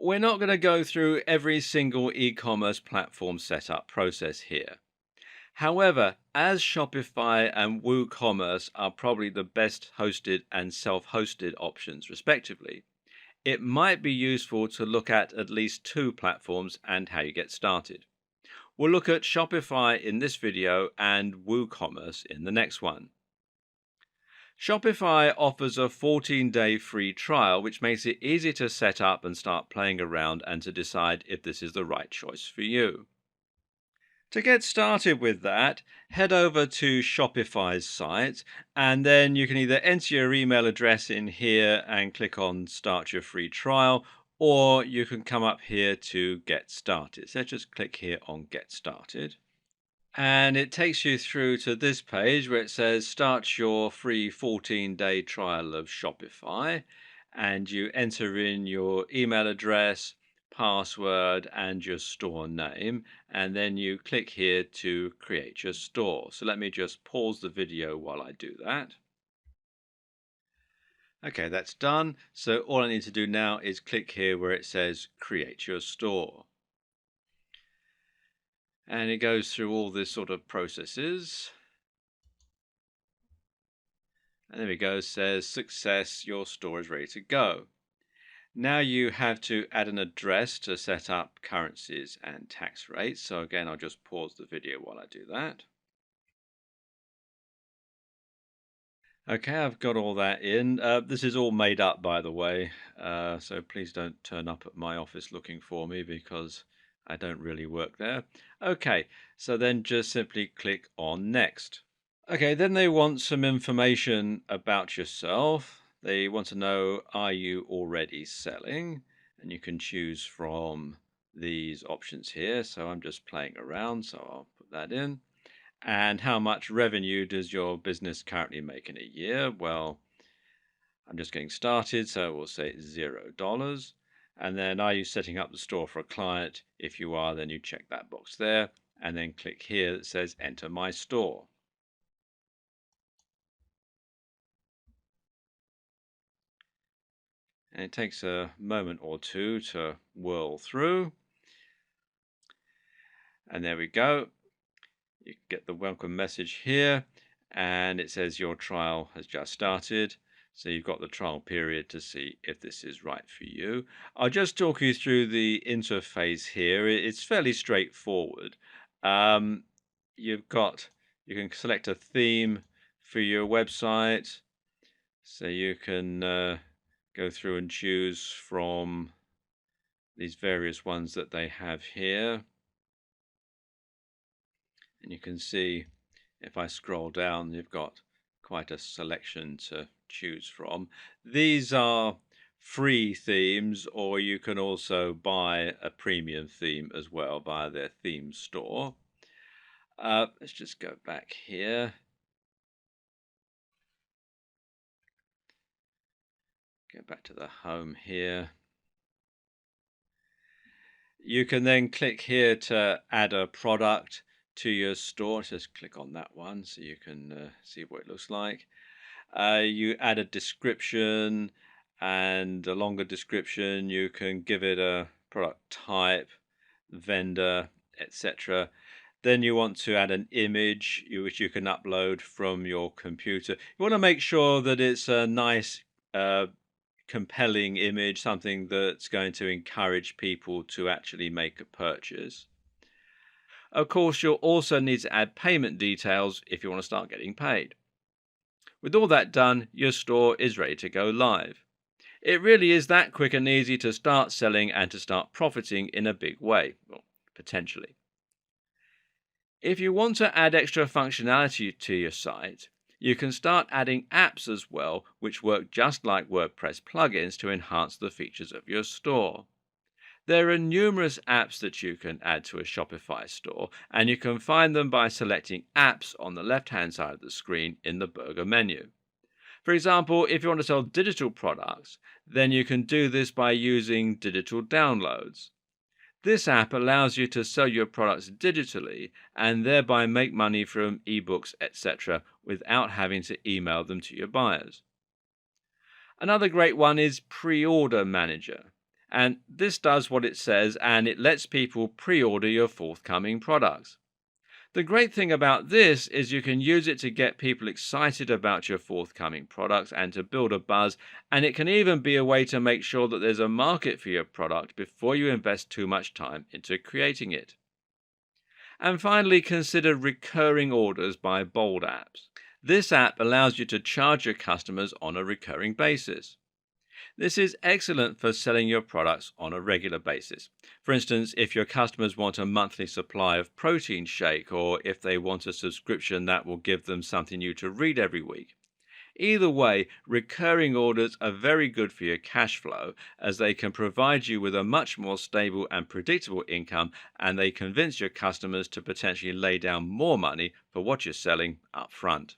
We're not going to go through every single e-commerce platform setup process here. However, as Shopify and WooCommerce are probably the best hosted and self-hosted options respectively, it might be useful to look at least two platforms and how you get started. We'll look at Shopify in this video and WooCommerce in the next one. Shopify offers a 14-day free trial, which makes it easy to set up and start playing around and to decide if this is the right choice for you. To get started with that, head over to Shopify's site, and then you can either enter your email address in here and click on Start Your Free Trial, or you can come up here to Get Started. So just click here on Get Started. And it takes you through to this page where it says Start your free 14-day trial of Shopify, and you enter in your email address, password, and your store name, and then you click here to create your store. So let me just pause the video while I do that. Okay, that's done. So all I need to do now is click here where it says create your store. And it goes through all this sort of processes. And there we go, says success, your store is ready to go. Now you have to add an address to set up currencies and tax rates. So again, I'll just pause the video while I do that. Okay, I've got all that in. This is all made up, by the way. So please don't turn up at my office looking for me because I don't really work there. Okay, so then just simply click on Next. Okay, then they want some information about yourself. They want to know, are you already selling? And you can choose from these options here. So I'm just playing around, so I'll put that in. And how much revenue does your business currently make in a year? Well, I'm just getting started, so we'll say $0. And then, are you setting up the store for a client? If you are, then you check that box there, and then click here that says Enter My Store. And it takes a moment or two to whirl through. And there we go. You get the welcome message here, and it says your trial has just started. So you've got the trial period to see if this is right for you. I'll just talk you through the interface here. It's fairly straightforward. You can select a theme for your website. So you can go through and choose from these various ones that they have here. And you can see if I scroll down, you've got quite a selection to choose from. These are free themes, or you can also buy a premium theme as well via their theme store. Let's just go back here. Go back to the home here. You can then click here to add a product to your store. Just click on that one so you can see what it looks like. You add a description and a longer description. You can give it a product type, vendor, etc. Then you want to add an image which you can upload from your computer. You want to make sure that it's a nice compelling image, something that's going to encourage people to actually make a purchase. Of course, you'll also need to add payment details if you want to start getting paid. With all that done, your store is ready to go live. It really is that quick and easy to start selling and to start profiting in a big way, well, potentially. If you want to add extra functionality to your site, you can start adding apps as well, which work just like WordPress plugins to enhance the features of your store. There are numerous apps that you can add to a Shopify store, and you can find them by selecting Apps on the left-hand side of the screen in the burger menu. For example, if you want to sell digital products, then you can do this by using digital downloads. This app allows you to sell your products digitally and thereby make money from ebooks, etc., without having to email them to your buyers. Another great one is Pre-Order Manager. And this does what it says, and it lets people pre-order your forthcoming products. The great thing about this is you can use it to get people excited about your forthcoming products and to build a buzz, and it can even be a way to make sure that there's a market for your product before you invest too much time into creating it. And finally, consider recurring orders by Bold apps. This app allows you to charge your customers on a recurring basis. This is excellent for selling your products on a regular basis. For instance, if your customers want a monthly supply of protein shake, or if they want a subscription that will give them something new to read every week. Either way, recurring orders are very good for your cash flow as they can provide you with a much more stable and predictable income, and they convince your customers to potentially lay down more money for what you're selling up front.